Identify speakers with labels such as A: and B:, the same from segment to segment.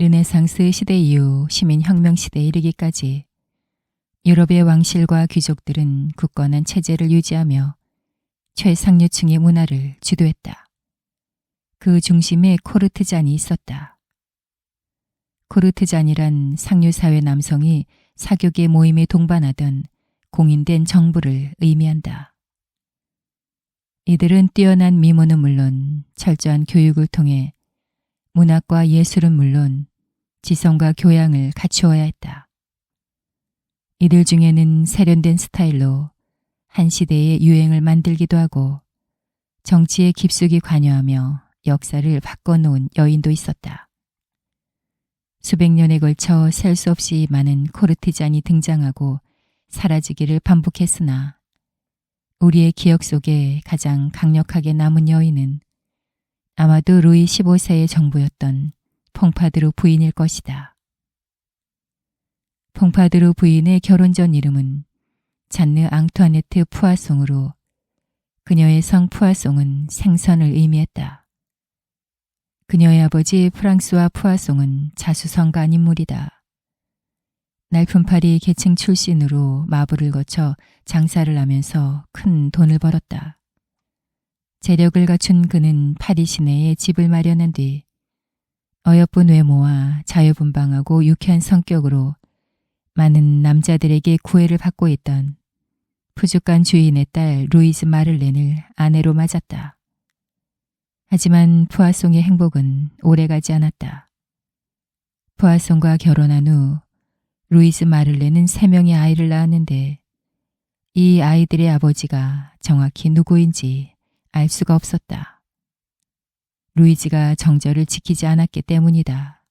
A: 르네상스 시대 이후 시민혁명 시대에 이르기까지 유럽의 왕실과 귀족들은 굳건한 체제를 유지하며 최상류층의 문화를 주도했다. 그 중심에 코르트잔이 있었다. 코르트잔이란 상류사회 남성이 사교계 모임에 동반하던 공인된 정부를 의미한다. 이들은 뛰어난 미모는 물론 철저한 교육을 통해 문학과 예술은 물론 지성과 교양을 갖추어야 했다. 이들 중에는 세련된 스타일로 한 시대의 유행을 만들기도 하고 정치에 깊숙이 관여하며 역사를 바꿔놓은 여인도 있었다. 수백 년에 걸쳐 셀 수 없이 많은 코르티잔이 등장하고 사라지기를 반복했으나 우리의 기억 속에 가장 강력하게 남은 여인은 아마도 루이 15세의 정부였던 퐁파드루 부인일 것이다. 퐁파드루 부인의 결혼 전 이름은 잔느 앙투아네트 푸아송으로 그녀의 성 푸아송은 생선을 의미했다. 그녀의 아버지 프랑스와 푸아송은 자수성가한 인물이다. 날품팔이 계층 출신으로 마부를 거쳐 장사를 하면서 큰 돈을 벌었다. 재력을 갖춘 그는 파리 시내에 집을 마련한 뒤 어여쁜 외모와 자유분방하고 유쾌한 성격으로 많은 남자들에게 구애를 받고 있던 푸주간 주인의 딸 루이즈 마를렌을 아내로 맞았다. 하지만 푸아송의 행복은 오래가지 않았다. 푸아송과 결혼한 후 루이즈 마를렌은 3명의 아이를 낳았는데 이 아이들의 아버지가 정확히 누구인지 알 수가 없었다. 루이즈가 정절을 지키지 않았기 때문이다.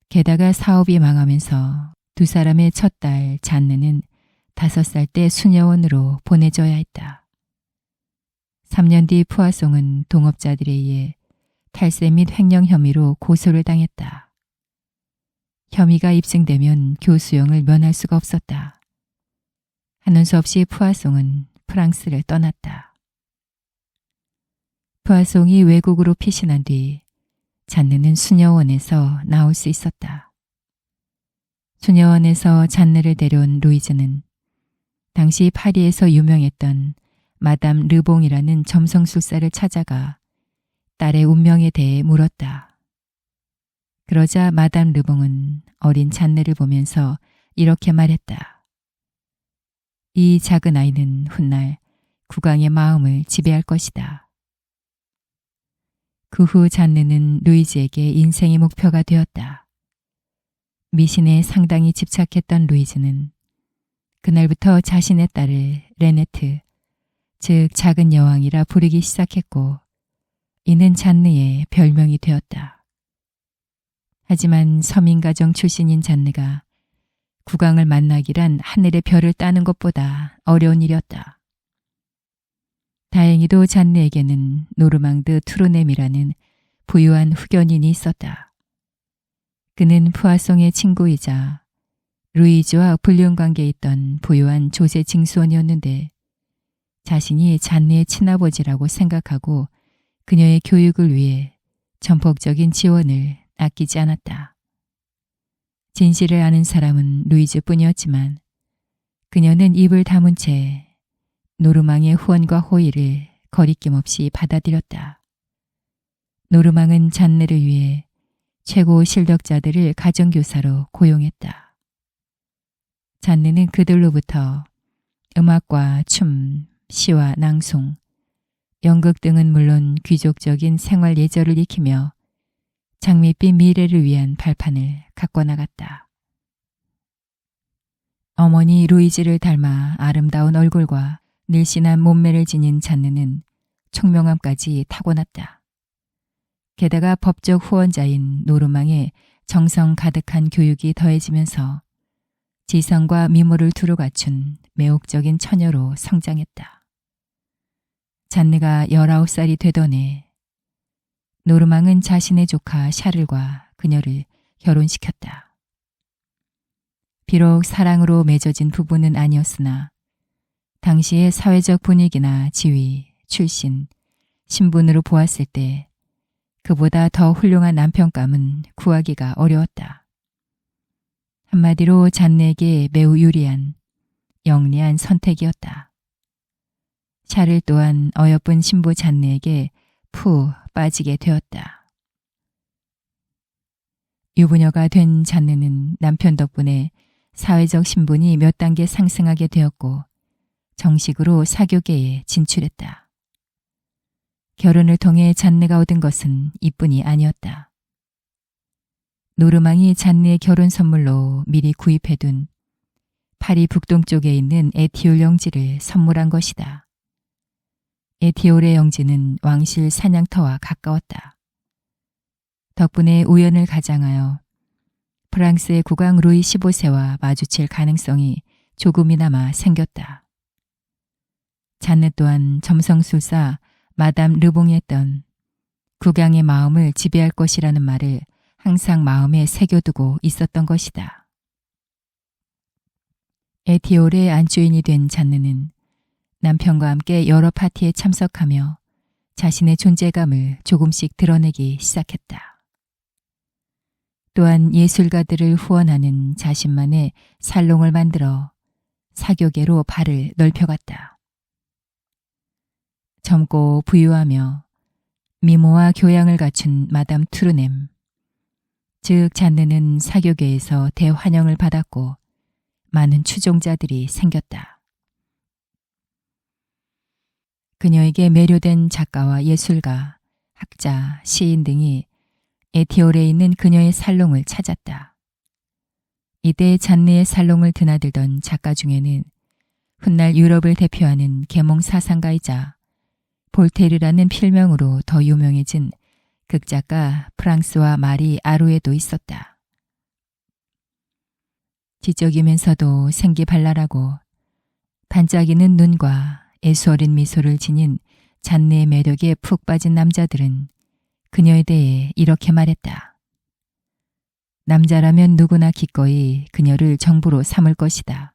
A: 게다가 사업이 망하면서 두 사람의 첫 딸 잔느는 5살 때 수녀원으로 보내져야 했다. 3년 뒤 푸아송은 동업자들에 의해 탈세 및 횡령 혐의로 고소를 당했다. 혐의가 입증되면 교수형을 면할 수가 없었다. 하는 수 없이 푸아송은 프랑스를 떠났다. 푸아송이 외국으로 피신한 뒤 잔느는 수녀원에서 나올 수 있었다. 수녀원에서 잔느를 데려온 루이즈는 당시 파리에서 유명했던 마담 르봉이라는 점성술사를 찾아가 딸의 운명에 대해 물었다. 그러자 마담 르봉은 어린 잔느를 보면서 이렇게 말했다. 이 작은 아이는 훗날 국왕의 마음을 지배할 것이다. 그 후 잔느는 루이즈에게 인생의 목표가 되었다. 미신에 상당히 집착했던 루이즈는 그날부터 자신의 딸을 레네트, 즉 작은 여왕이라 부르기 시작했고 이는 잔느의 별명이 되었다. 하지만 서민가정 출신인 잔느가 국왕을 만나기란 하늘의 별을 따는 것보다 어려운 일이었다. 다행히도 잔느에게는 노르망드 트루넴이라는 부유한 후견인이 있었다. 그는 푸아송의 친구이자 루이즈와 불륜관계에 있던 부유한 조세 징수원이었는데 자신이 잔느의 친아버지라고 생각하고 그녀의 교육을 위해 전폭적인 지원을 아끼지 않았다. 진실을 아는 사람은 루이즈뿐이었지만 그녀는 입을 다문 채 노르망의 후원과 호의를 거리낌 없이 받아들였다. 노르망은 잔느를 위해 최고 실력자들을 가정교사로 고용했다. 잔느는 그들로부터 음악과 춤, 시와 낭송, 연극 등은 물론 귀족적인 생활 예절을 익히며 장밋빛 미래를 위한 발판을 갖고 나갔다. 어머니 루이즈를 닮아 아름다운 얼굴과 늘씬한 몸매를 지닌 잔느는 총명함까지 타고났다. 게다가 법적 후원자인 노르망의 정성 가득한 교육이 더해지면서 지성과 미모를 두루 갖춘 매혹적인 처녀로 성장했다. 잔느가 19살이 되던 해 노르망은 자신의 조카 샤를과 그녀를 결혼시켰다. 비록 사랑으로 맺어진 부부는 아니었으나 당시의 사회적 분위기나 지위, 출신, 신분으로 보았을 때 그보다 더 훌륭한 남편감은 구하기가 어려웠다. 한마디로 잔네에게 매우 유리한, 영리한 선택이었다. 샤를 또한 어여쁜 신부 잔네에게 푹 빠지게 되었다. 유부녀가 된 잔네는 남편 덕분에 사회적 신분이 몇 단계 상승하게 되었고 정식으로 사교계에 진출했다. 결혼을 통해 잔네가 얻은 것은 이뿐이 아니었다. 노르망이 잔네의 결혼 선물로 미리 구입해둔 파리 북동쪽에 있는 에티올 영지를 선물한 것이다. 에티올의 영지는 왕실 사냥터와 가까웠다. 덕분에 우연을 가장하여 프랑스의 국왕 루이 15세와 마주칠 가능성이 조금이나마 생겼다. 잔네 또한 점성술사 마담 르봉이 했던 국왕의 마음을 지배할 것이라는 말을 항상 마음에 새겨두고 있었던 것이다. 에티올의 안주인이 된 잔느는 남편과 함께 여러 파티에 참석하며 자신의 존재감을 조금씩 드러내기 시작했다. 또한 예술가들을 후원하는 자신만의 살롱을 만들어 사교계로 발을 넓혀갔다. 젊고 부유하며 미모와 교양을 갖춘 마담 투르넴, 즉 잔느는 사교계에서 대환영을 받았고 많은 추종자들이 생겼다. 그녀에게 매료된 작가와 예술가, 학자, 시인 등이 에티올에 있는 그녀의 살롱을 찾았다. 이때 잔느의 살롱을 드나들던 작가 중에는 훗날 유럽을 대표하는 계몽 사상가이자 볼테르라는 필명으로 더 유명해진 극작가 프랑스와 마리 아루에도 있었다. 지적이면서도 생기발랄하고 반짝이는 눈과 애수 어린 미소를 지닌 잔느의 매력에 푹 빠진 남자들은 그녀에 대해 이렇게 말했다. 남자라면 누구나 기꺼이 그녀를 정부로 삼을 것이다.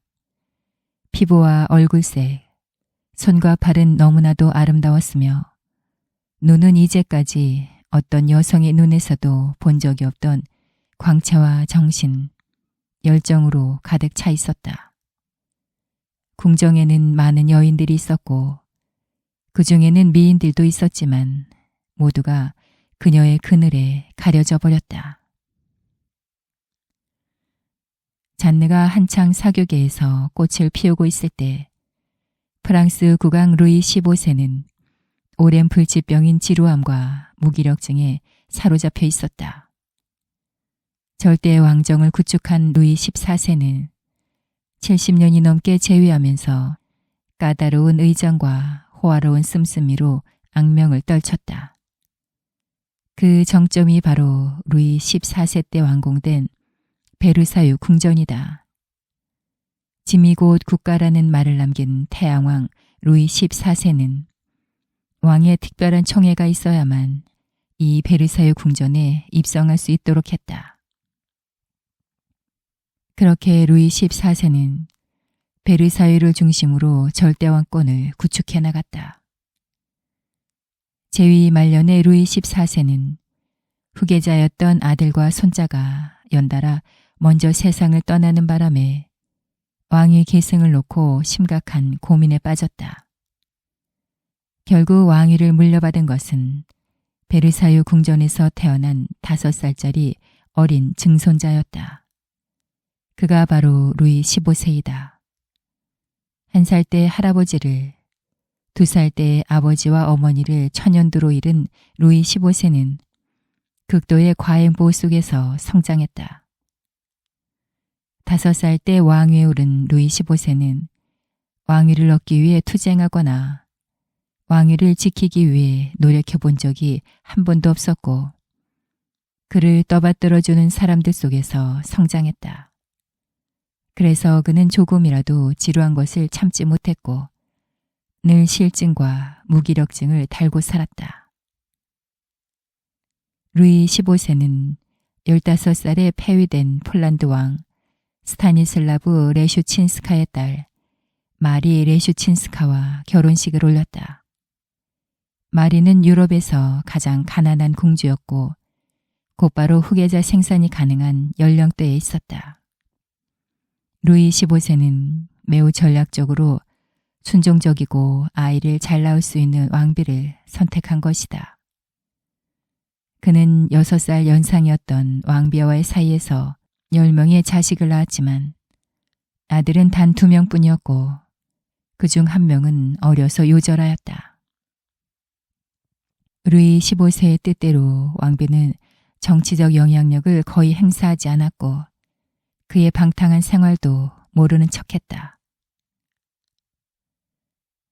A: 피부와 얼굴색, 손과 발은 너무나도 아름다웠으며 눈은 이제까지 어떤 여성의 눈에서도 본 적이 없던 광채와 정신, 열정으로 가득 차 있었다. 궁정에는 많은 여인들이 있었고 그 중에는 미인들도 있었지만 모두가 그녀의 그늘에 가려져 버렸다. 잔느가 한창 사교계에서 꽃을 피우고 있을 때 프랑스 국왕 루이 15세는 오랜 불치병인 지루함과 무기력증에 사로잡혀 있었다. 절대 왕정을 구축한 루이 14세는 70년이 넘게 재위하면서 까다로운 의정과 호화로운 씀씀이로 악명을 떨쳤다. 그 정점이 바로 루이 14세 때 완공된 베르사유 궁전이다. 짐이 곧 국가라는 말을 남긴 태양왕 루이 14세는 왕의 특별한 총애가 있어야만 이 베르사유 궁전에 입성할 수 있도록 했다. 그렇게 루이 14세는 베르사유를 중심으로 절대왕권을 구축해 나갔다. 재위 말년의 루이 14세는 후계자였던 아들과 손자가 연달아 먼저 세상을 떠나는 바람에 왕위 계승을 놓고 심각한 고민에 빠졌다. 결국 왕위를 물려받은 것은 베르사유 궁전에서 태어난 5살짜리 어린 증손자였다. 그가 바로 루이 15세이다. 1살 때 할아버지를, 2살 때 아버지와 어머니를 천연두로 잃은 루이 15세는 극도의 과잉보호 속에서 성장했다. 5살 때 왕위에 오른 루이 15세는 왕위를 얻기 위해 투쟁하거나 왕위를 지키기 위해 노력해 본 적이 한 번도 없었고 그를 떠받들어주는 사람들 속에서 성장했다. 그래서 그는 조금이라도 지루한 것을 참지 못했고 늘 실증과 무기력증을 달고 살았다. 루이 15세는 15살에 폐위된 폴란드 왕 스타니슬라브 레슈친스카의 딸 마리 레슈친스카와 결혼식을 올렸다. 마리는 유럽에서 가장 가난한 공주였고 곧바로 후계자 생산이 가능한 연령대에 있었다. 루이 15세는 매우 전략적으로 순종적이고 아이를 잘 낳을 수 있는 왕비를 선택한 것이다. 그는 6살 연상이었던 왕비와의 사이에서 10명의 자식을 낳았지만 아들은 단 2명뿐이었고 그중 1명은 어려서 요절하였다. 루이 15세의 뜻대로 왕비는 정치적 영향력을 거의 행사하지 않았고 그의 방탕한 생활도 모르는 척했다.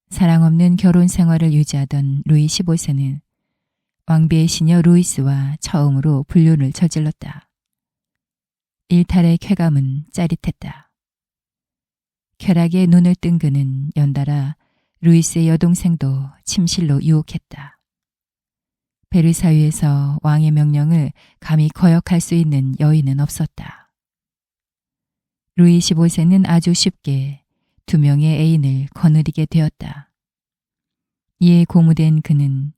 A: 사랑 없는 결혼 생활을 유지하던 루이 15세는 왕비의 시녀 루이스와 처음으로 불륜을 저질렀다. 일탈의 쾌감은 짜릿했다. 쾌락에 눈을 뜬 그는 연달아 루이스의 여동생도 침실로 유혹했다. 베르사유에서 왕의 명령을 감히 거역할 수 있는 여인은 없었다. 루이 15세는 아주 쉽게 2명의 애인을 거느리게 되었다. 이에 고무된 그는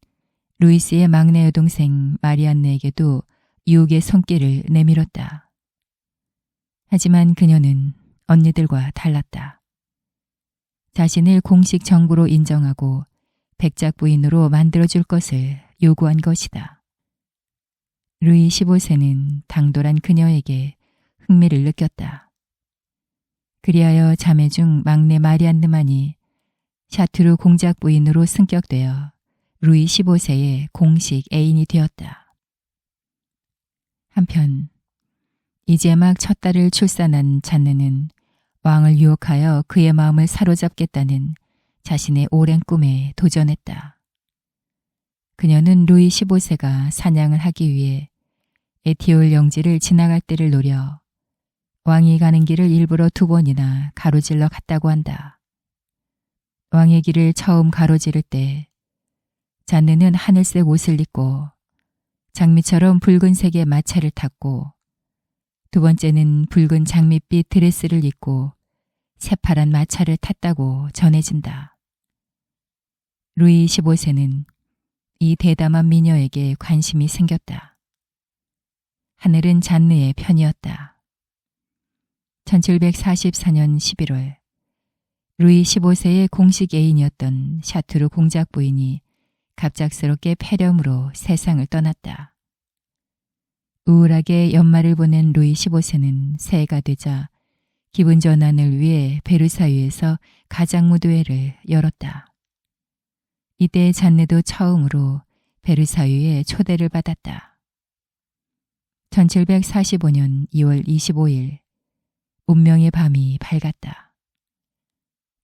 A: 루이스의 막내 여동생 마리안네에게도 유혹의 손길을 내밀었다. 하지만 그녀는 언니들과 달랐다. 자신을 공식 정부로 인정하고 백작 부인으로 만들어줄 것을 요구한 것이다. 루이 15세는 당돌한 그녀에게 흥미를 느꼈다. 그리하여 자매 중 막내 마리안느만이 샤트루 공작 부인으로 승격되어 루이 15세의 공식 애인이 되었다. 한편 이제 막 첫 딸을 출산한 잔느는 왕을 유혹하여 그의 마음을 사로잡겠다는 자신의 오랜 꿈에 도전했다. 그녀는 루이 15세가 사냥을 하기 위해 에티올 영지를 지나갈 때를 노려 왕이 가는 길을 일부러 2번이나 가로질러 갔다고 한다. 왕의 길을 처음 가로지를 때 잔느는 하늘색 옷을 입고 장미처럼 붉은색의 마차를 탔고 2번째는 붉은 장밋빛 드레스를 입고 새파란 마차를 탔다고 전해진다. 루이 15세는 이 대담한 미녀에게 관심이 생겼다. 하늘은 잔느의 편이었다. 1744년 11월 루이 15세의 공식 애인이었던 샤트루 공작 부인이 갑작스럽게 폐렴으로 세상을 떠났다. 우울하게 연말을 보낸 루이 15세는 새해가 되자 기분 전환을 위해 베르사유에서 가장무도회를 열었다. 이때 잔느도 처음으로 베르사유에 초대를 받았다. 1745년 2월 25일 운명의 밤이 밝았다.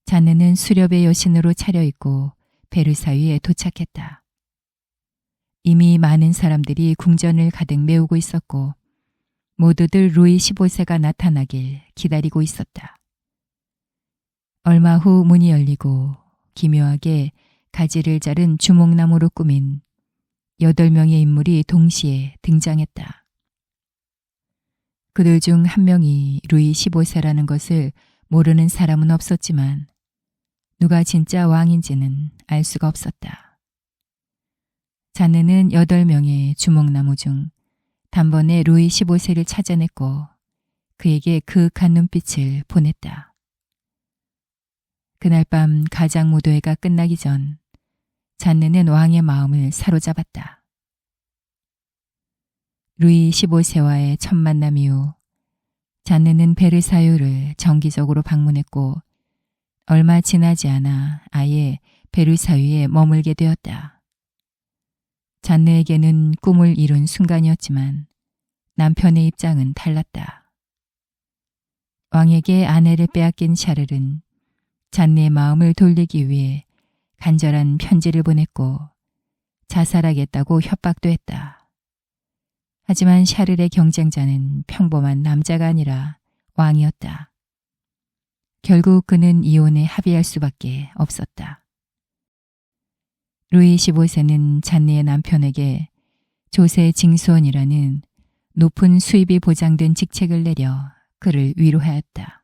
A: 잔느는 수렵의 여신으로 차려입고 베르사유에 도착했다. 이미 많은 사람들이 궁전을 가득 메우고 있었고 모두들 루이 15세가 나타나길 기다리고 있었다. 얼마 후 문이 열리고 기묘하게 가지를 자른 주목나무로 꾸민 8명의 인물이 동시에 등장했다. 그들 중 한 명이 루이 15세라는 것을 모르는 사람은 없었지만 누가 진짜 왕인지는 알 수가 없었다. 잔느는 8명의 주목나무 중 단번에 루이 15세를 찾아냈고 그에게 그윽한 눈빛을 보냈다. 그날 밤 가장무도회가 끝나기 전 잔느는 왕의 마음을 사로잡았다. 루이 15세와의 첫 만남 이후 잔느는 베르사유를 정기적으로 방문했고 얼마 지나지 않아 아예 베르사유에 머물게 되었다. 잔느에게는 꿈을 이룬 순간이었지만 남편의 입장은 달랐다. 왕에게 아내를 빼앗긴 샤를은 잔느의 마음을 돌리기 위해 간절한 편지를 보냈고 자살하겠다고 협박도 했다. 하지만 샤를의 경쟁자는 평범한 남자가 아니라 왕이었다. 결국 그는 이혼에 합의할 수밖에 없었다. 루이 15세는 잔느의 남편에게 조세 징수원이라는 높은 수입이 보장된 직책을 내려 그를 위로하였다.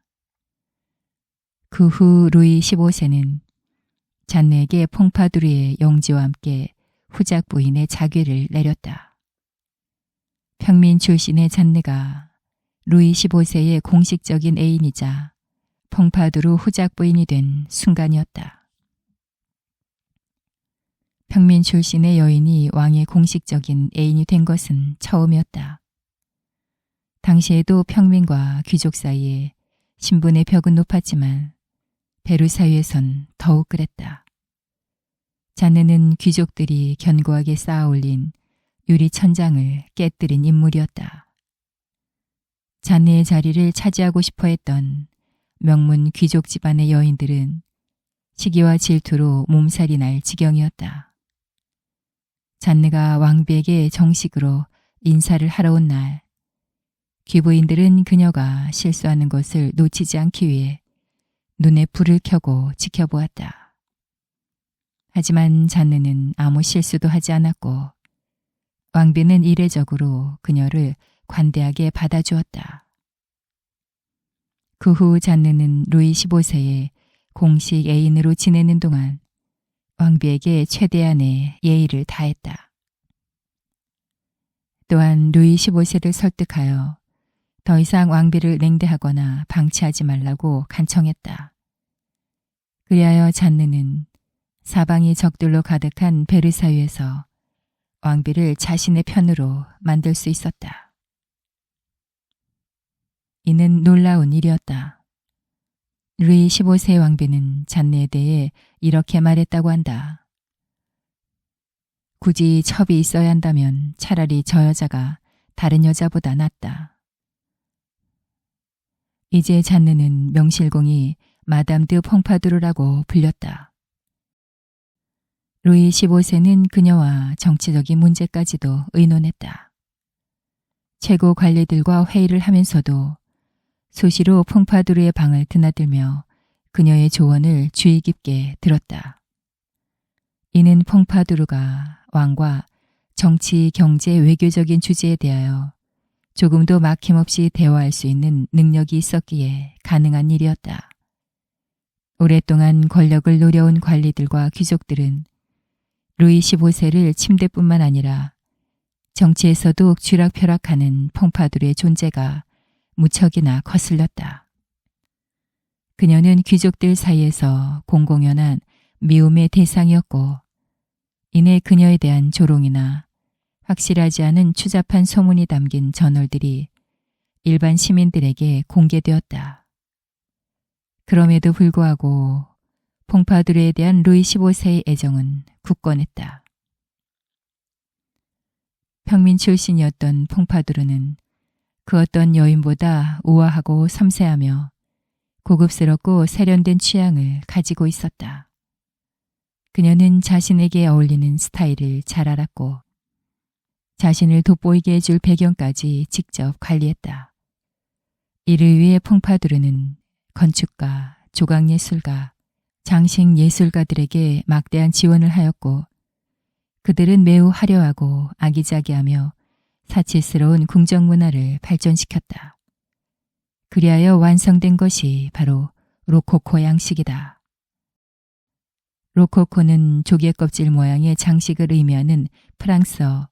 A: 그 후 루이 15세는 잔느에게 퐁파두리의 영지와 함께 후작 부인의 자귀를 내렸다. 평민 출신의 잔느가 루이 15세의 공식적인 애인이자 퐁파두르 후작 부인이 된 순간이었다. 평민 출신의 여인이 왕의 공식적인 애인이 된 것은 처음이었다. 당시에도 평민과 귀족 사이에 신분의 벽은 높았지만 베르사유에선 더욱 그랬다. 잔느는 귀족들이 견고하게 쌓아올린 유리 천장을 깨뜨린 인물이었다. 잔느의 자리를 차지하고 싶어 했던 명문 귀족 집안의 여인들은 시기와 질투로 몸살이 날 지경이었다. 잔느가 왕비에게 정식으로 인사를 하러 온 날, 귀부인들은 그녀가 실수하는 것을 놓치지 않기 위해 눈에 불을 켜고 지켜보았다. 하지만 잔느는 아무 실수도 하지 않았고 왕비는 이례적으로 그녀를 관대하게 받아주었다. 그 후 잔느는 루이 15세의 공식 애인으로 지내는 동안 왕비에게 최대한의 예의를 다했다. 또한 루이 15세를 설득하여 더 이상 왕비를 냉대하거나 방치하지 말라고 간청했다. 그리하여 잔느는 사방이 적들로 가득한 베르사유에서 왕비를 자신의 편으로 만들 수 있었다. 이는 놀라운 일이었다. 루이 15세 왕비는 잔느에 대해 이렇게 말했다고 한다. 굳이 첩이 있어야 한다면 차라리 저 여자가 다른 여자보다 낫다. 이제 잔느는 명실공히 마담 드 퐁파두르라고 불렸다. 루이 15세는 그녀와 정치적인 문제까지도 의논했다. 최고 관리들과 회의를 하면서도 수시로 퐁파두르의 방을 드나들며 그녀의 조언을 주의 깊게 들었다. 이는 퐁파두르가 왕과 정치, 경제, 외교적인 주제에 대하여 조금도 막힘없이 대화할 수 있는 능력이 있었기에 가능한 일이었다. 오랫동안 권력을 노려온 관리들과 귀족들은 루이 15세를 침대뿐만 아니라 정치에서도 쥐락펴락하는 퐁파두르의 존재가 무척이나 거슬렸다. 그녀는 귀족들 사이에서 공공연한 미움의 대상이었고 이내 그녀에 대한 조롱이나 확실하지 않은 추잡한 소문이 담긴 저널들이 일반 시민들에게 공개되었다. 그럼에도 불구하고 퐁파두르에 대한 루이 15세의 애정은 굳건했다. 평민 출신이었던 퐁파두르는 그 어떤 여인보다 우아하고 섬세하며 고급스럽고 세련된 취향을 가지고 있었다. 그녀는 자신에게 어울리는 스타일을 잘 알았고 자신을 돋보이게 해줄 배경까지 직접 관리했다. 이를 위해 퐁파두르는 건축가, 조각예술가, 장식예술가들에게 막대한 지원을 하였고 그들은 매우 화려하고 아기자기하며 사치스러운 궁정문화를 발전시켰다. 그리하여 완성된 것이 바로 로코코 양식이다. 로코코는 조개 껍질 모양의 장식을 의미하는 프랑스어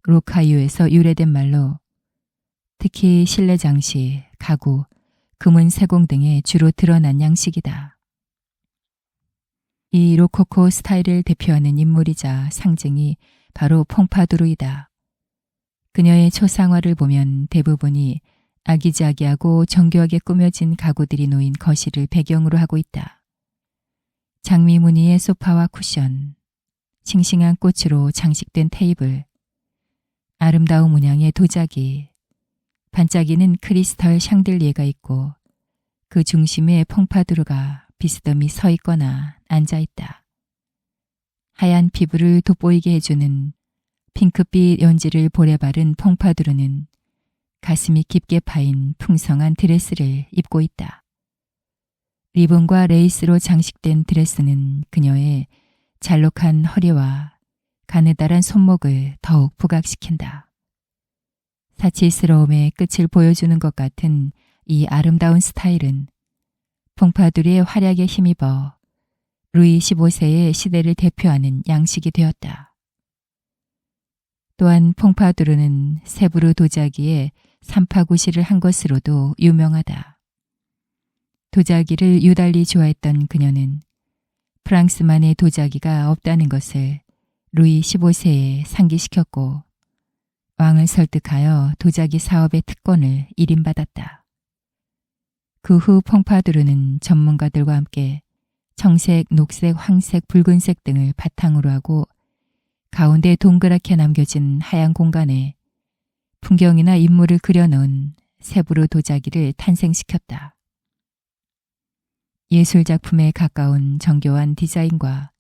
A: 로카유에서 유래된 말로 특히 실내 장식, 가구, 금은 세공 등에 주로 드러난 양식이다. 이 로코코 스타일을 대표하는 인물이자 상징이 바로 퐁파두르이다. 그녀의 초상화를 보면 대부분이 아기자기하고 정교하게 꾸며진 가구들이 놓인 거실을 배경으로 하고 있다. 장미 무늬의 소파와 쿠션, 싱싱한 꽃으로 장식된 테이블, 아름다운 문양의 도자기, 반짝이는 크리스털 샹들리에가 있고 그 중심에 퐁파두르가 비스듬히 서 있거나 앉아 있다. 하얀 피부를 돋보이게 해주는 핑크빛 연지를 볼에 바른 퐁파두르는 가슴이 깊게 파인 풍성한 드레스를 입고 있다. 리본과 레이스로 장식된 드레스는 그녀의 잘록한 허리와 가느다란 손목을 더욱 부각시킨다. 사치스러움의 끝을 보여주는 것 같은 이 아름다운 스타일은 퐁파두르의 활약에 힘입어 루이 15세의 시대를 대표하는 양식이 되었다. 또한 퐁파두르는 세부르 도자기에 삼파구시를 한 것으로도 유명하다. 도자기를 유달리 좋아했던 그녀는 프랑스만의 도자기가 없다는 것을 루이 15세에 상기시켰고 왕을 설득하여 도자기 사업의 특권을 일임받았다. 그 후 퐁파두르는 전문가들과 함께 청색, 녹색, 황색, 붉은색 등을 바탕으로 하고 가운데 동그랗게 남겨진 하얀 공간에 풍경이나 인물을 그려넣은 세부르 도자기를 탄생시켰다. 예술작품에 가까운 정교한 디자인과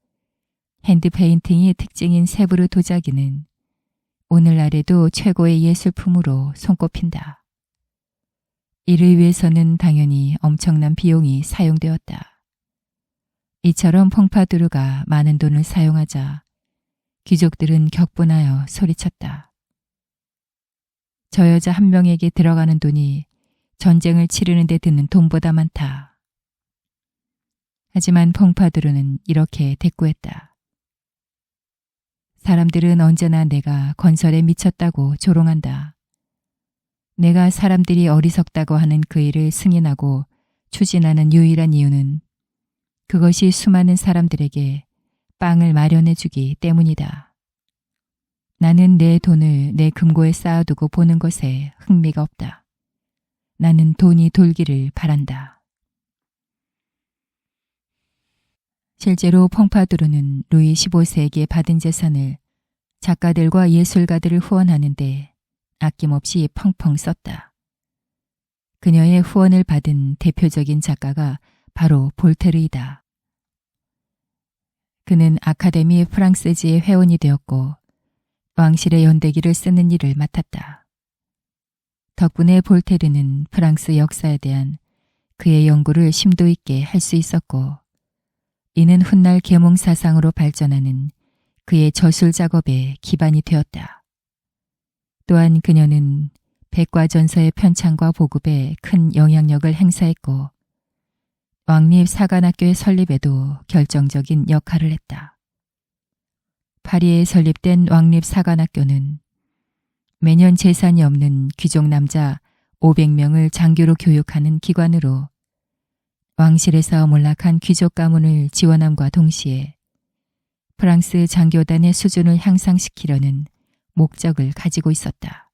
A: 핸드페인팅이 특징인 세부르 도자기는 오늘날에도 최고의 예술품으로 손꼽힌다. 이를 위해서는 당연히 엄청난 비용이 사용되었다. 이처럼 퐁파두르가 많은 돈을 사용하자 귀족들은 격분하여 소리쳤다. 저 여자 한 명에게 들어가는 돈이 전쟁을 치르는 데 드는 돈보다 많다. 하지만 퐁파두르는 이렇게 대꾸했다. 사람들은 언제나 내가 건설에 미쳤다고 조롱한다. 내가 사람들이 어리석다고 하는 그 일을 승인하고 추진하는 유일한 이유는 그것이 수많은 사람들에게 빵을 마련해 주기 때문이다. 나는 내 돈을 내 금고에 쌓아두고 보는 것에 흥미가 없다. 나는 돈이 돌기를 바란다. 실제로 퐁파두르는 루이 15세에게 받은 재산을 작가들과 예술가들을 후원하는 데 아낌없이 펑펑 썼다. 그녀의 후원을 받은 대표적인 작가가 바로 볼테르이다. 그는 아카데미 프랑세지의 회원이 되었고 왕실의 연대기를 쓰는 일을 맡았다. 덕분에 볼테르는 프랑스 역사에 대한 그의 연구를 심도 있게 할 수 있었고 이는 훗날 계몽사상으로 발전하는 그의 저술 작업에 기반이 되었다. 또한 그녀는 백과전서의 편찬과 보급에 큰 영향력을 행사했고 왕립 사관학교의 설립에도 결정적인 역할을 했다. 파리에 설립된 왕립 사관학교는 매년 재산이 없는 귀족 남자 500명을 장교로 교육하는 기관으로 왕실에서 몰락한 귀족 가문을 지원함과 동시에 프랑스 장교단의 수준을 향상시키려는 목적을 가지고 있었다.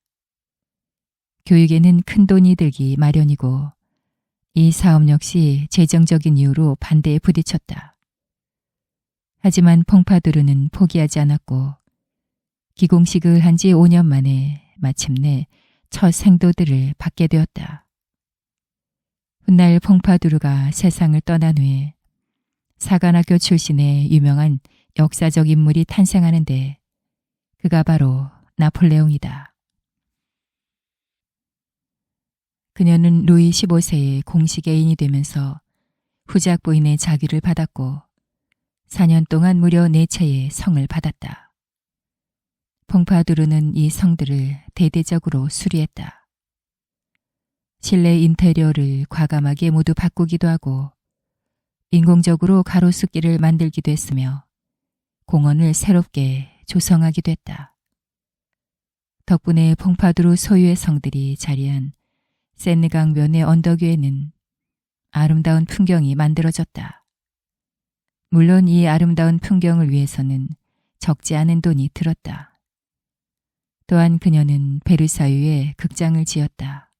A: 교육에는 큰 돈이 들기 마련이고 이 사업 역시 재정적인 이유로 반대에 부딪혔다. 하지만 퐁파두르는 포기하지 않았고 기공식을 한 지 5년 만에 마침내 첫 생도들을 받게 되었다. 훗날 퐁파두르가 세상을 떠난 후에 사관학교 출신의 유명한 역사적 인물이 탄생하는데 그가 바로 나폴레옹이다. 그녀는 루이 15세의 공식 애인이 되면서 후작 부인의 자귀를 받았고 4년 동안 무려 4채의 성을 받았다. 퐁파두르는 이 성들을 대대적으로 수리했다. 실내 인테리어를 과감하게 모두 바꾸기도 하고 인공적으로 가로수길을 만들기도 했으며 공원을 새롭게 조성하기도 했다. 덕분에 퐁파두르 소유의 성들이 자리한 세느강변의 언덕 위에는 아름다운 풍경이 만들어졌다. 물론 이 아름다운 풍경을 위해서는 적지 않은 돈이 들었다. 또한 그녀는 베르사유에 극장을 지었다.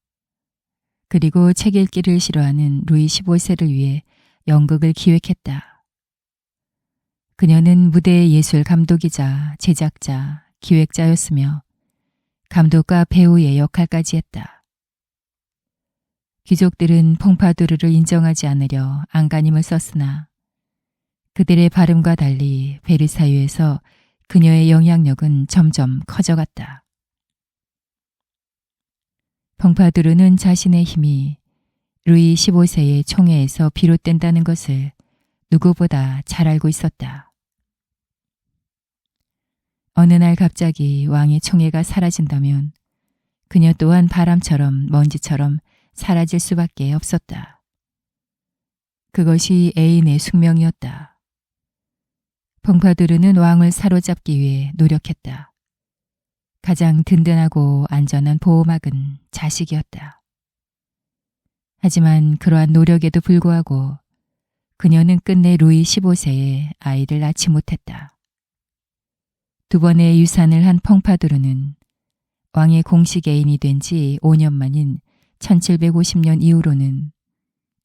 A: 그리고 책 읽기를 싫어하는 루이 15세를 위해 연극을 기획했다. 그녀는 무대의 예술 감독이자 제작자, 기획자였으며 감독과 배우의 역할까지 했다. 귀족들은 퐁파두르를 인정하지 않으려 안간힘을 썼으나 그들의 발음과 달리 베르사유에서 그녀의 영향력은 점점 커져갔다. 퐁파두르는 자신의 힘이 루이 15세의 총애에서 비롯된다는 것을 누구보다 잘 알고 있었다. 어느 날 갑자기 왕의 총애가 사라진다면 그녀 또한 바람처럼 먼지처럼 사라질 수밖에 없었다. 그것이 애인의 숙명이었다. 퐁파두르는 왕을 사로잡기 위해 노력했다. 가장 든든하고 안전한 보호막은 자식이었다. 하지만 그러한 노력에도 불구하고 그녀는 끝내 루이 15세에 아이를 낳지 못했다. 두 번의 유산을 한 펑파두르는 왕의 공식 애인이 된 지 5년 만인 1750년 이후로는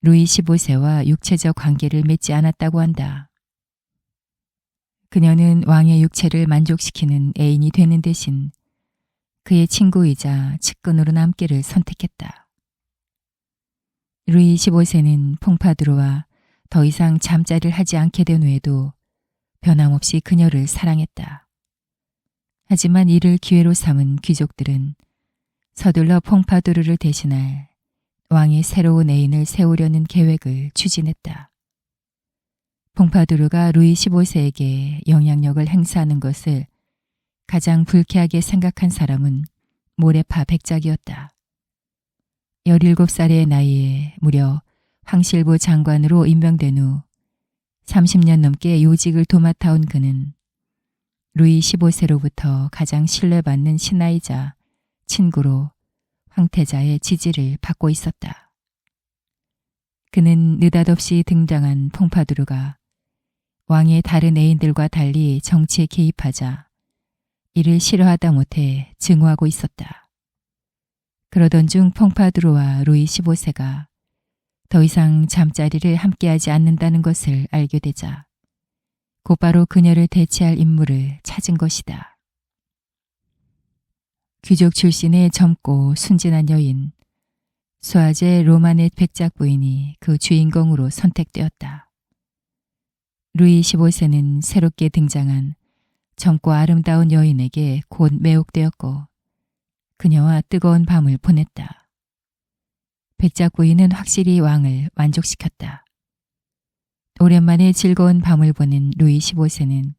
A: 루이 15세와 육체적 관계를 맺지 않았다고 한다. 그녀는 왕의 육체를 만족시키는 애인이 되는 대신 그의 친구이자 측근으로 남기를 선택했다. 루이 15세는 퐁파두르와 더 이상 잠자리를 하지 않게 된 후에도 변함없이 그녀를 사랑했다. 하지만 이를 기회로 삼은 귀족들은 서둘러 퐁파두르를 대신할 왕의 새로운 애인을 세우려는 계획을 추진했다. 퐁파두르가 루이 15세에게 영향력을 행사하는 것을 가장 불쾌하게 생각한 사람은 모레파 백작이었다. 17살의 나이에 무려 황실부 장관으로 임명된 후 30년 넘게 요직을 도맡아온 그는 루이 15세로부터 가장 신뢰받는 신하이자 친구로 황태자의 지지를 받고 있었다. 그는 느닷없이 등장한 퐁파두르가 왕의 다른 애인들과 달리 정치에 개입하자 이를 싫어하다 못해 증오하고 있었다. 그러던 중 퐁파두르와 루이 15세가 더 이상 잠자리를 함께하지 않는다는 것을 알게 되자 곧바로 그녀를 대체할 인물을 찾은 것이다. 귀족 출신의 젊고 순진한 여인 수아제 로마넷 백작 부인이 그 주인공으로 선택되었다. 루이 15세는 새롭게 등장한 젊고 아름다운 여인에게 곧 매혹되었고 그녀와 뜨거운 밤을 보냈다. 백작 부인은 확실히 왕을 만족시켰다. 오랜만에 즐거운 밤을 보낸 루이 15세는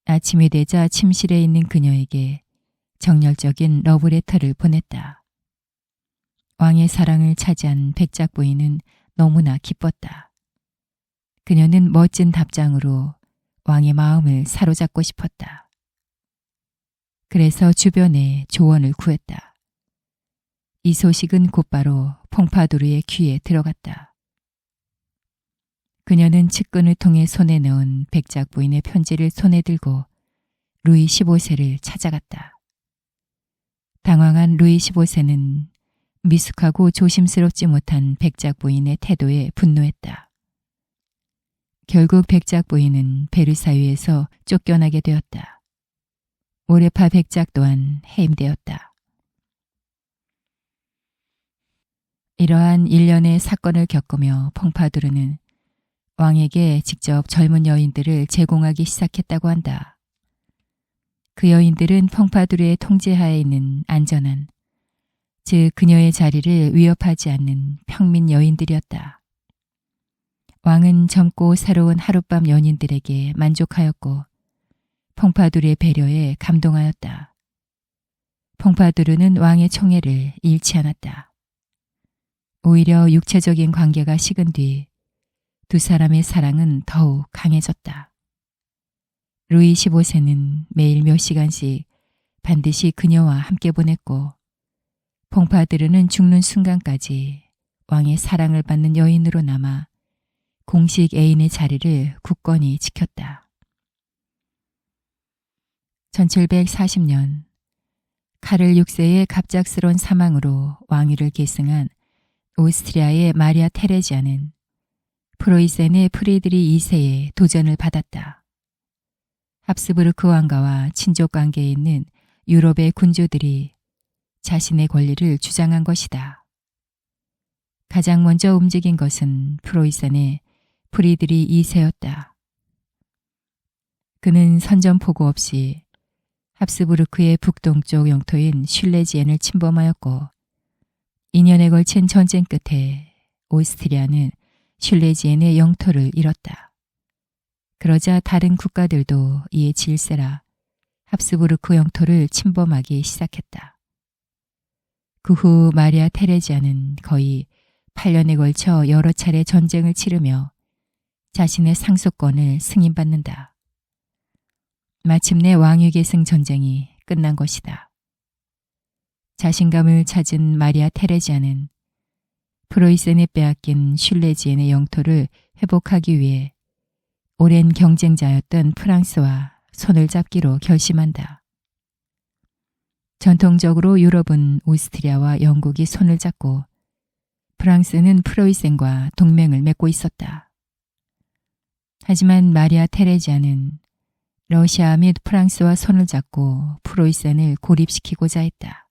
A: 아침이 되자 침실에 있는 그녀에게 정열적인 러브레터를 보냈다. 왕의 사랑을 차지한 백작 부인은 너무나 기뻤다. 그녀는 멋진 답장으로 왕의 마음을 사로잡고 싶었다. 그래서 주변에 조언을 구했다. 이 소식은 곧바로 퐁파두르의 귀에 들어갔다. 그녀는 측근을 통해 손에 넣은 백작 부인의 편지를 손에 들고 루이 15세를 찾아갔다. 당황한 루이 15세는 미숙하고 조심스럽지 못한 백작 부인의 태도에 분노했다. 결국 백작 부인은 베르사유에서 쫓겨나게 되었다. 모레파 백작 또한 해임되었다. 이러한 일련의 사건을 겪으며 퐁파두르는 왕에게 직접 젊은 여인들을 제공하기 시작했다고 한다. 그 여인들은 퐁파두르의 통제하에 있는 안전한, 즉 그녀의 자리를 위협하지 않는 평민 여인들이었다. 왕은 젊고 새로운 하룻밤 연인들에게 만족하였고 퐁파두르의 배려에 감동하였다. 퐁파두르는 왕의 총애를 잃지 않았다. 오히려 육체적인 관계가 식은 뒤 두 사람의 사랑은 더욱 강해졌다. 루이 15세는 매일 몇 시간씩 반드시 그녀와 함께 보냈고 퐁파두르는 죽는 순간까지 왕의 사랑을 받는 여인으로 남아 공식 애인의 자리를 굳건히 지켰다. 1740년 카를 6세의 갑작스러운 사망으로 왕위를 계승한 오스트리아의 마리아 테레지아는 프로이센의 프리드리 2세의 도전을 받았다. 합스부르크 왕가와 친족 관계에 있는 유럽의 군주들이 자신의 권리를 주장한 것이다. 가장 먼저 움직인 것은 프로이센의 프리드리 2세였다. 그는 선전포고 없이 합스부르크의 북동쪽 영토인 슐레지엔을 침범하였고 2년에 걸친 전쟁 끝에 오스트리아는 슐레지엔의 영토를 잃었다. 그러자 다른 국가들도 이에 질세라 합스부르크 영토를 침범하기 시작했다. 그 후 마리아 테레지아는 거의 8년에 걸쳐 여러 차례 전쟁을 치르며 자신의 상속권을 승인받는다. 마침내 왕위 계승 전쟁이 끝난 것이다. 자신감을 찾은 마리아 테레지아는 프로이센에 빼앗긴 슐레지엔의 영토를 회복하기 위해 오랜 경쟁자였던 프랑스와 손을 잡기로 결심한다. 전통적으로 유럽은 오스트리아와 영국이 손을 잡고 프랑스는 프로이센과 동맹을 맺고 있었다. 하지만 마리아 테레지아는 러시아 및 프랑스와 손을 잡고 프로이센을 고립시키고자 했다.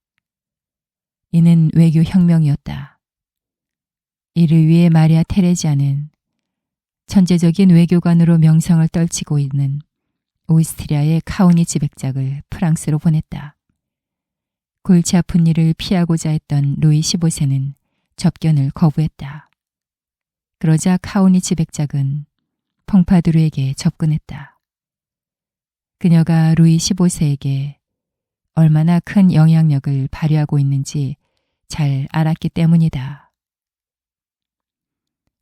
A: 이는 외교혁명이었다. 이를 위해 마리아 테레지아는 천재적인 외교관으로 명성을 떨치고 있는 오스트리아의 카우니치 백작을 프랑스로 보냈다. 골치 아픈 일을 피하고자 했던 루이 15세는 접견을 거부했다. 그러자 카우니치 백작은 퐁파두르에게 접근했다. 그녀가 루이 15세에게 얼마나 큰 영향력을 발휘하고 있는지 잘 알았기 때문이다.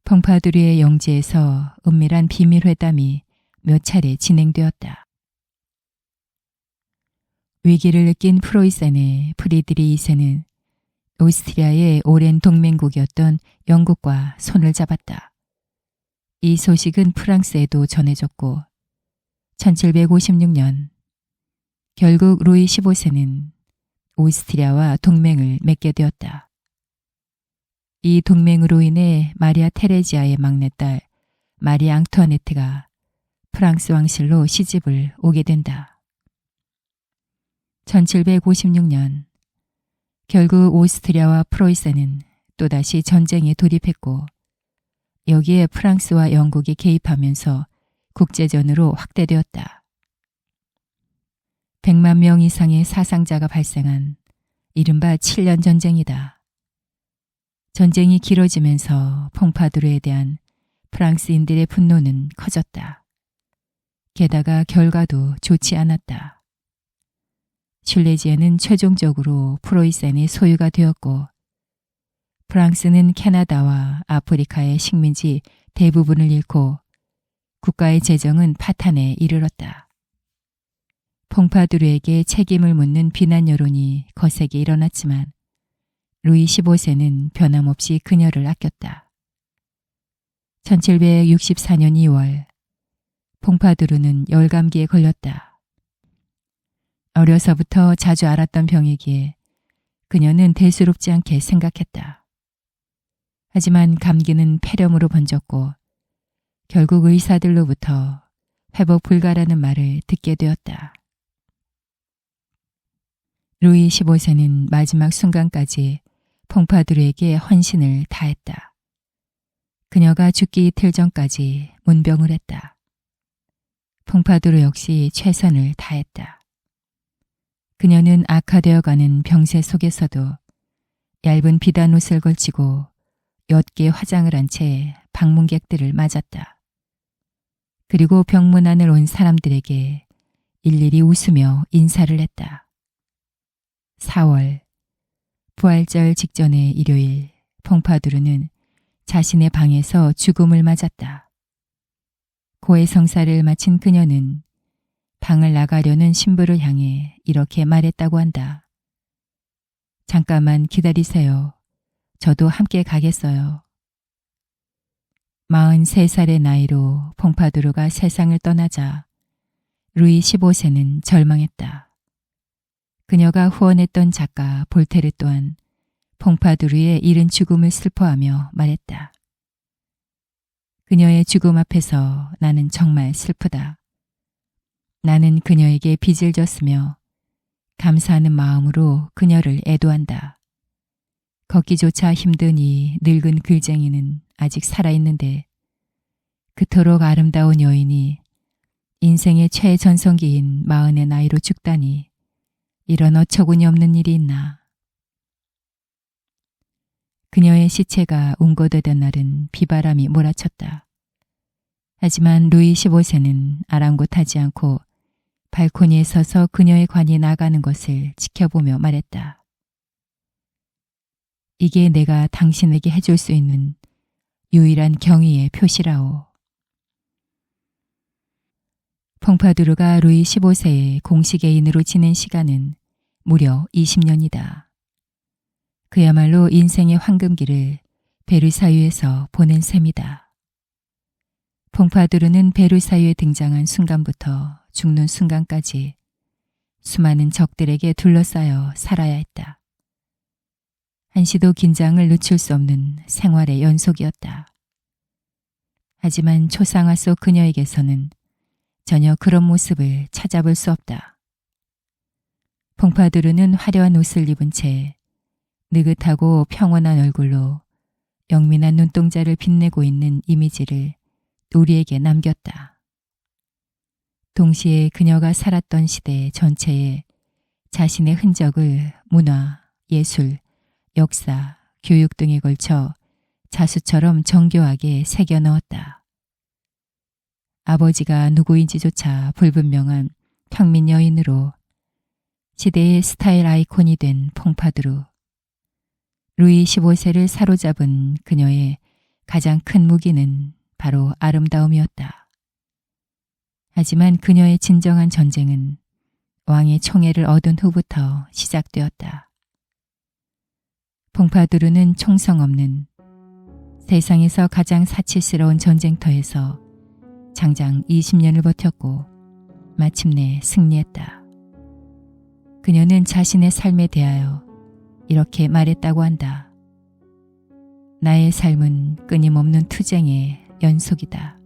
A: 퐁파두르의 영지에서 은밀한 비밀 회담이 몇 차례 진행되었다. 위기를 느낀 프로이센의 프리드리 2세는 오스트리아의 오랜 동맹국이었던 영국과 손을 잡았다. 이 소식은 프랑스에도 전해졌고 1756년 결국 루이 15세는 오스트리아와 동맹을 맺게 되었다. 이 동맹으로 인해 마리아 테레지아의 막내딸 마리 앙투아네트가 프랑스 왕실로 시집을 오게 된다. 1756년 결국 오스트리아와 프로이센은 또다시 전쟁에 돌입했고 여기에 프랑스와 영국이 개입하면서 국제전으로 확대되었다. 100만 명 이상의 사상자가 발생한 이른바 7년 전쟁이다. 전쟁이 길어지면서 퐁파두르에 대한 프랑스인들의 분노는 커졌다. 게다가 결과도 좋지 않았다. 슐레지엔은 최종적으로 프로이센의 소유가 되었고 프랑스는 캐나다와 아프리카의 식민지 대부분을 잃고 국가의 재정은 파탄에 이르렀다. 퐁파두르에게 책임을 묻는 비난 여론이 거세게 일어났지만 루이 15세는 변함없이 그녀를 아꼈다. 1764년 2월 퐁파두르는 열감기에 걸렸다. 어려서부터 자주 앓았던 병이기에 그녀는 대수롭지 않게 생각했다. 하지만 감기는 폐렴으로 번졌고 결국 의사들로부터 회복 불가라는 말을 듣게 되었다. 루이 15세는 마지막 순간까지 퐁파두르에게 헌신을 다했다. 그녀가 죽기 이틀 전까지 문병을 했다. 퐁파두르 역시 최선을 다했다. 그녀는 악화되어가는 병세 속에서도 얇은 비단 옷을 걸치고 옅게 화장을 한 채 방문객들을 맞았다. 그리고 병문안을 온 사람들에게 일일이 웃으며 인사를 했다. 4월 부활절 직전의 일요일 퐁파두르는 자신의 방에서 죽음을 맞았다. 고해성사를 마친 그녀는 방을 나가려는 신부를 향해 이렇게 말했다고 한다. 잠깐만 기다리세요. 저도 함께 가겠어요. 43살의 나이로 퐁파두르가 세상을 떠나자 루이 15세는 절망했다. 그녀가 후원했던 작가 볼테르 또한 퐁파두르의 이른 죽음을 슬퍼하며 말했다. 그녀의 죽음 앞에서 나는 정말 슬프다. 나는 그녀에게 빚을 졌으며 감사하는 마음으로 그녀를 애도한다. 걷기조차 힘든 이 늙은 글쟁이는 아직 살아있는데 그토록 아름다운 여인이 인생의 최전성기인 40의 나이로 죽다니 이런 어처구니 없는 일이 있나. 그녀의 시체가 운거되던 날은 비바람이 몰아쳤다. 하지만 루이 15세는 아랑곳하지 않고 발코니에 서서 그녀의 관이 나가는 것을 지켜보며 말했다. 이게 내가 당신에게 해줄 수 있는 유일한 경의의 표시라오. 퐁파두르가 루이 15세의 공식 애인으로 지낸 시간은 무려 20년이다. 그야말로 인생의 황금기를 베르사유에서 보낸 셈이다. 퐁파두르는 베르사유에 등장한 순간부터 죽는 순간까지 수많은 적들에게 둘러싸여 살아야 했다. 한시도 긴장을 늦출 수 없는 생활의 연속이었다. 하지만 초상화 속 그녀에게서는 전혀 그런 모습을 찾아볼 수 없다. 퐁파두르는 화려한 옷을 입은 채 느긋하고 평온한 얼굴로 영민한 눈동자를 빛내고 있는 이미지를 우리에게 남겼다. 동시에 그녀가 살았던 시대 전체에 자신의 흔적을 문화, 예술, 역사, 교육 등에 걸쳐 자수처럼 정교하게 새겨 넣었다. 아버지가 누구인지조차 불분명한 평민 여인으로 시대의 스타일 아이콘이 된 퐁파두르. 루이 15세를 사로잡은 그녀의 가장 큰 무기는 바로 아름다움이었다. 하지만 그녀의 진정한 전쟁은 왕의 총애를 얻은 후부터 시작되었다. 퐁파두르는 총성 없는 세상에서 가장 사치스러운 전쟁터에서 장장 20년을 버텼고 마침내 승리했다. 그녀는 자신의 삶에 대하여 이렇게 말했다고 한다. 나의 삶은 끊임없는 투쟁의 연속이다.